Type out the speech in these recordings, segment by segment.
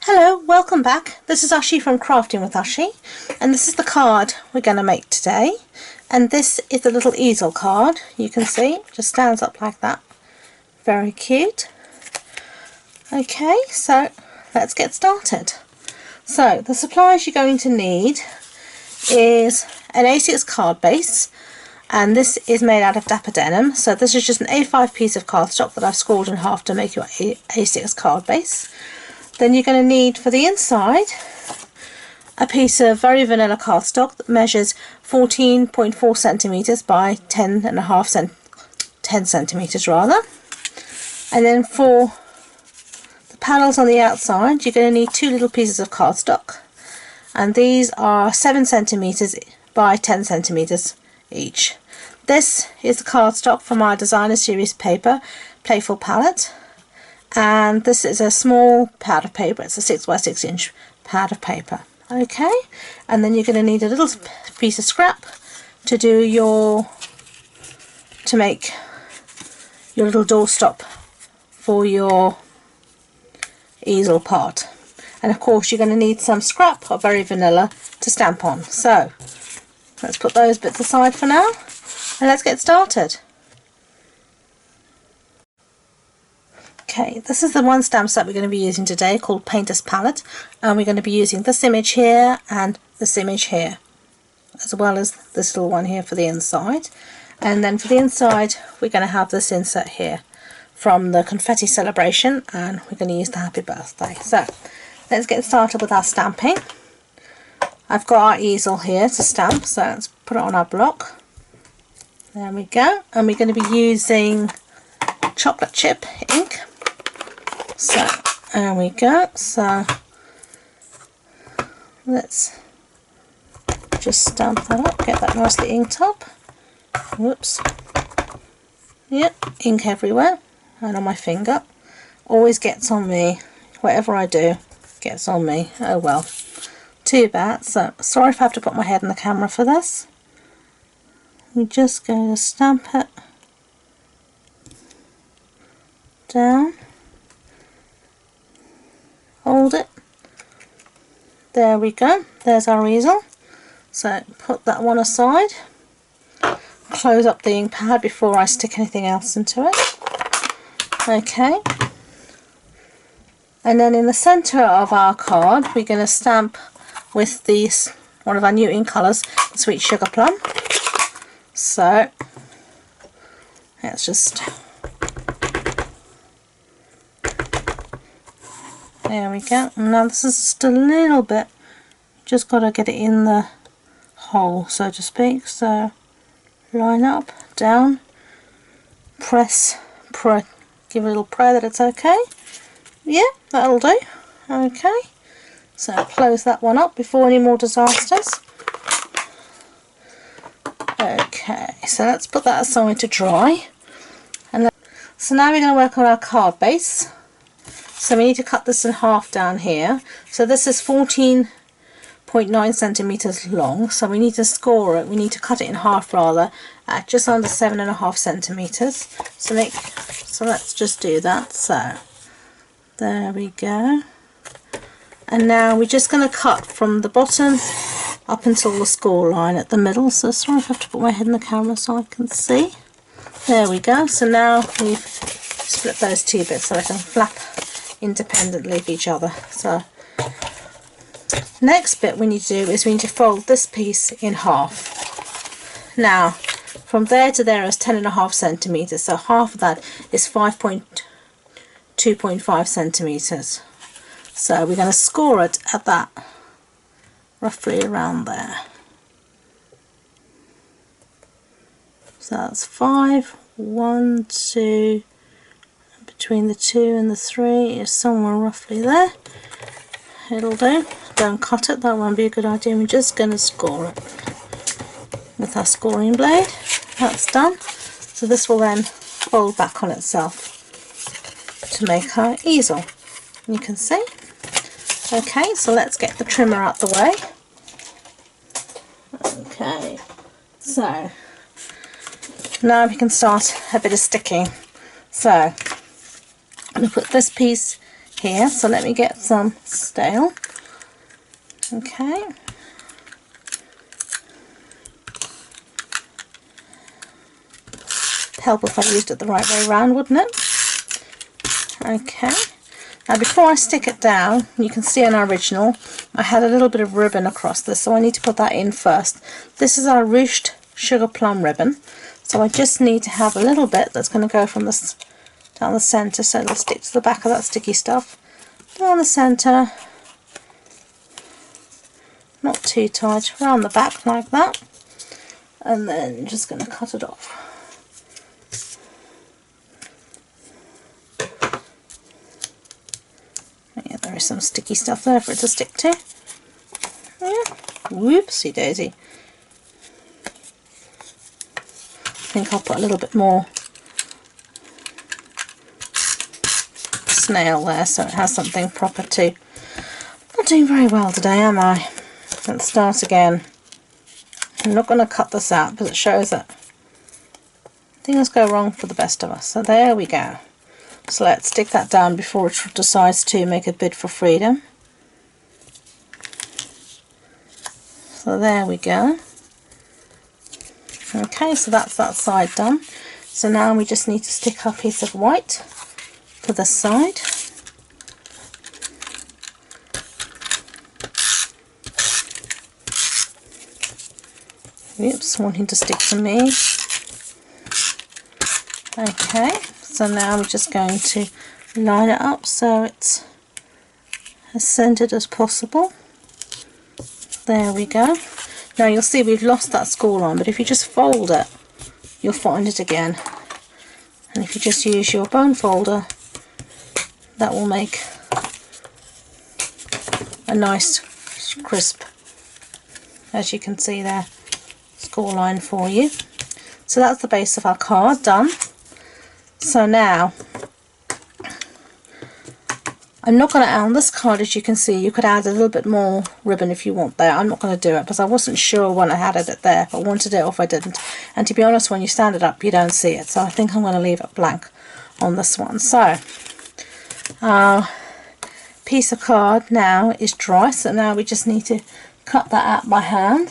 Hello, welcome back. This is Ashi from Crafting with Ashi, and this is the card we're going to make today. And this is a little easel card. You can see it just stands up like that. Very cute. Okay, so let's get started. So the supplies you're going to need is an A6 card base, and this is made out of dapper denim. So this is just an A5 piece of cardstock that I've scored in half to make your A6 card base. Then you're going to need for the inside a piece of very vanilla cardstock that measures 14.4 centimeters by 10 centimeters rather. And then for the panels on the outside, you're going to need two little pieces of cardstock, and these are 7 centimeters by 10 centimeters each. This is the cardstock from our designer series paper Playful Palette. And this is a small pad of paper. It's a 6 by 6 inch pad of paper. Okay, and then you're going to need a little piece of scrap to make your little doorstop for your easel part. And of course you're going to need some scrap of very vanilla to stamp on. So let's put those bits aside for now and let's get started. Okay, this is the one stamp set we're going to be using today, called Painter's Palette, and we're going to be using this image here and this image here, as well as this little one here for the inside. And then for the inside we're going to have this insert here from the confetti celebration, and we're going to use the happy birthday. So let's get started with our stamping. I've got our easel here to stamp, so let's put it on our block. There we go, and we're going to be using chocolate chip ink. So there we go. So let's just stamp that up, get that nicely inked up. Whoops. Yep, ink everywhere and on my finger. Always gets on me. Whatever I do gets on me. Oh well. Too bad. So sorry if I have to put my head in the camera for this. We're just going to stamp it down. Hold it. There we go. There's our easel. So put that one aside. Close up the ink pad before I stick anything else into it. Okay. And then in the centre of our card we're going to stamp with one of our new ink colours, Sweet Sugar Plum. So let's just... There we go. Now this is just a little bit, just got to get it in the hole, so to speak. So line up, down, press, give it a little pray that it's okay. Yeah, that'll do. Okay, so close that one up before any more disasters. Okay, so let's put that aside to dry. So now we're going to work on our card base. So we need to cut this in half down here. So this is 14.9 centimeters long. So we need to score it. We need to cut it in half rather, at just under 7.5 centimeters. So let's just do that. So there we go. And now we're just going to cut from the bottom up until the score line at the middle. So sorry if I have to put my head in the camera so I can see. There we go. So now we've split those two bits so they can flap independently of each other. So next bit we need to do is we need to fold this piece in half. Now from there to there is 10.5 centimeters, so half of that is 2.5 centimeters. So we're going to score it at that, roughly around there. So that's 5, 1, 2, between the 2 and the 3 is somewhere roughly there. It'll do. Don't cut it, that won't be a good idea. We're just going to score it with our scoring blade. That's done. So this will then fold back on itself to make our easel. You can see. Okay, so let's get the trimmer out the way. Okay, so now we can start a bit of sticking. So I'm going to put this piece here, so let me get some stale. Okay. Help if I used it the right way around, wouldn't it? Okay. Now before I stick it down, you can see on our original, I had a little bit of ribbon across this, so I need to put that in first. This is our ruched sugar plum ribbon, so I just need to have a little bit that's going to go from this down the centre, so it'll stick to the back of that sticky stuff. Down the centre, not too tight, around the back like that, and then just going to cut it off. Yeah, there is some sticky stuff there for it to stick to. Yeah, whoopsie daisy. I think I'll put a little bit more snail there so it has something proper too. Not doing very well today, am I? Let's start again. I'm not going to cut this out because it shows that things go wrong for the best of us. So there we go. So let's stick that down before it decides to make a bid for freedom. So there we go. Okay, so that's that side done. So now we just need to stick our piece of white to this side. Oops, wanting to stick to me. Okay, so now we're just going to line it up so it's as centered as possible. There we go. Now you'll see we've lost that score line, but if you just fold it, you'll find it again. And if you just use your bone folder, that will make a nice crisp, as you can see there, score line for you. So that's the base of our card done. So now I'm not going to add on this card, as you can see. You could add a little bit more ribbon if you want there. I'm not going to do it because I wasn't sure when I had it there if I wanted it or if I didn't. And to be honest, when you stand it up you don't see it, so I think I'm going to leave it blank on this one. So our piece of card now is dry, so now we just need to cut that out by hand.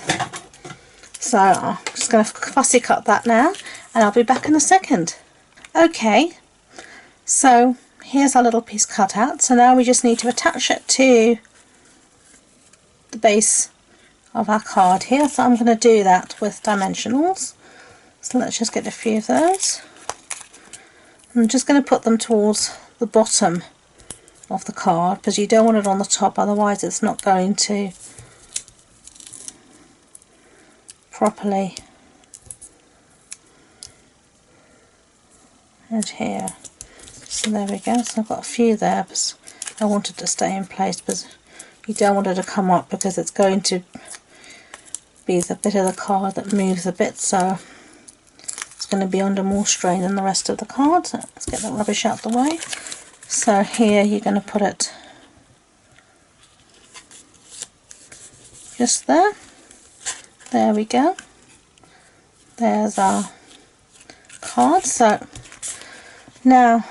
So I'm just going to fussy cut that now, and I'll be back in a second. Okay, so here's our little piece cut out. So now we just need to attach it to the base of our card here. So I'm going to do that with dimensionals. So let's just get a few of those. I'm just going to put them towards the bottom of the card because you don't want it on the top, otherwise it's not going to properly adhere. So there we go. So I've got a few there because I wanted to stay in place, but you don't want it to come up because it's going to be the bit of the card that moves a bit, so it's going to be under more strain than the rest of the card. So let's get that rubbish out the way. So here you're going to put it just there. There we go. There's our card. So now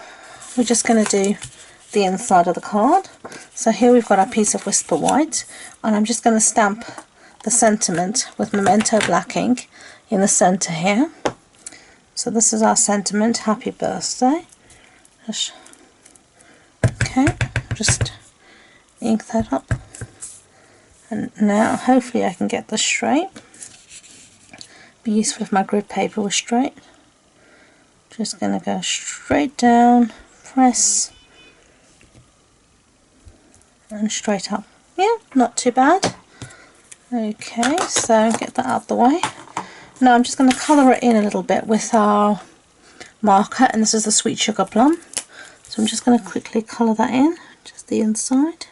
we're just going to do the inside of the card. So here we've got our piece of Whisper White, and I'm just going to stamp the sentiment with Memento Black ink in the centre here. So this is our sentiment, happy birthday. Okay, just ink that up. And now hopefully I can get this straight. Be useful if my grid paper was straight. Just going to go straight down, press, and straight up. Yeah, not too bad. Okay, so get that out of the way. Now I'm just going to colour it in a little bit with our marker, and this is the Sweet Sugar Plum. So I'm just going to quickly colour that in, just the inside.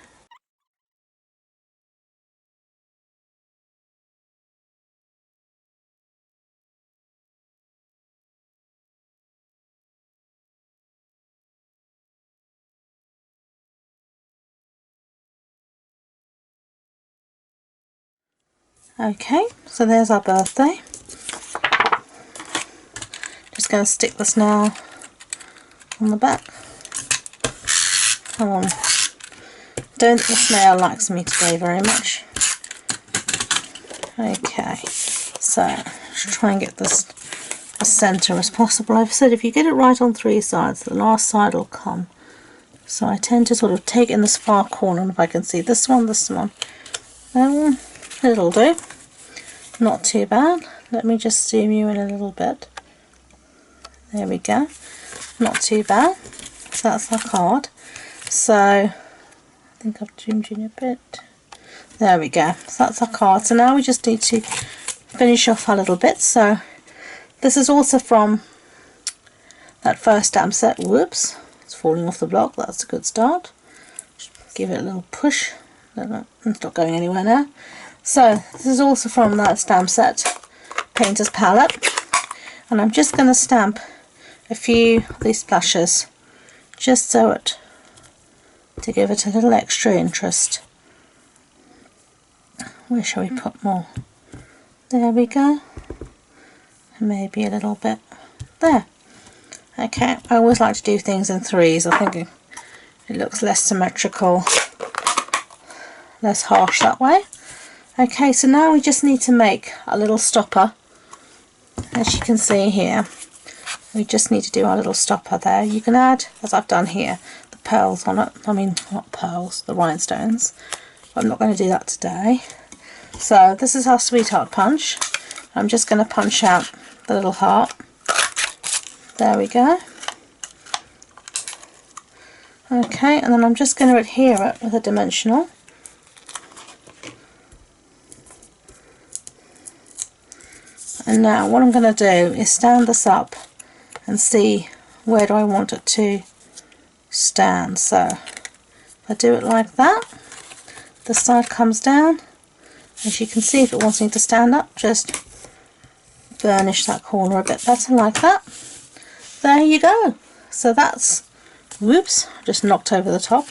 Okay, so there's our birthday. Just going to stick this now on the back. Come on, Don't think the snail likes me today very much. Okay, so let's try and get this as centre as possible. I've said if you get it right on 3 sides, the last side will come. So I tend to sort of take in this far corner, and if I can see this one, it'll do. Not too bad. Let me just zoom you in a little bit. There we go. Not too bad. So that's our card. So I think I've zoomed in a bit. There we go. So that's our card. So now we just need to finish off our little bit. So this is also from that first stamp set. Whoops, it's falling off the block. That's a good start. Just give it a little push. It's not going anywhere now. So this is also from that stamp set, Painter's Palette. And I'm just going to stamp a few of these splashes just so to give it a little extra interest. Where shall we put more? There we go. Maybe a little bit there. Okay, I always like to do things in 3s. I think it looks less symmetrical, less harsh that way. Okay, so now we just need to make a little stopper. As you can see here, we just need to do our little stopper there. You can add, as I've done here, the pearls on it. I mean, not pearls, the rhinestones. But I'm not going to do that today. So this is our sweetheart punch. I'm just going to punch out the little heart. There we go. Okay, and then I'm just going to adhere it with a dimensional. And now what I'm going to do is stand this up and see where do I want it to stand. So if I do it like that, the side comes down. As you can see, if it wants me to stand up, just burnish that corner a bit better like that. There you go. So that's, whoops, just knocked over the top.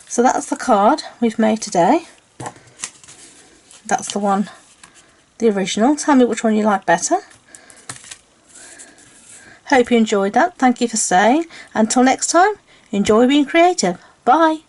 So that's the card we've made today. That's the one, the original. Tell me which one you like better. Hope you enjoyed that. Thank you for staying. Until next time, enjoy being creative. Bye.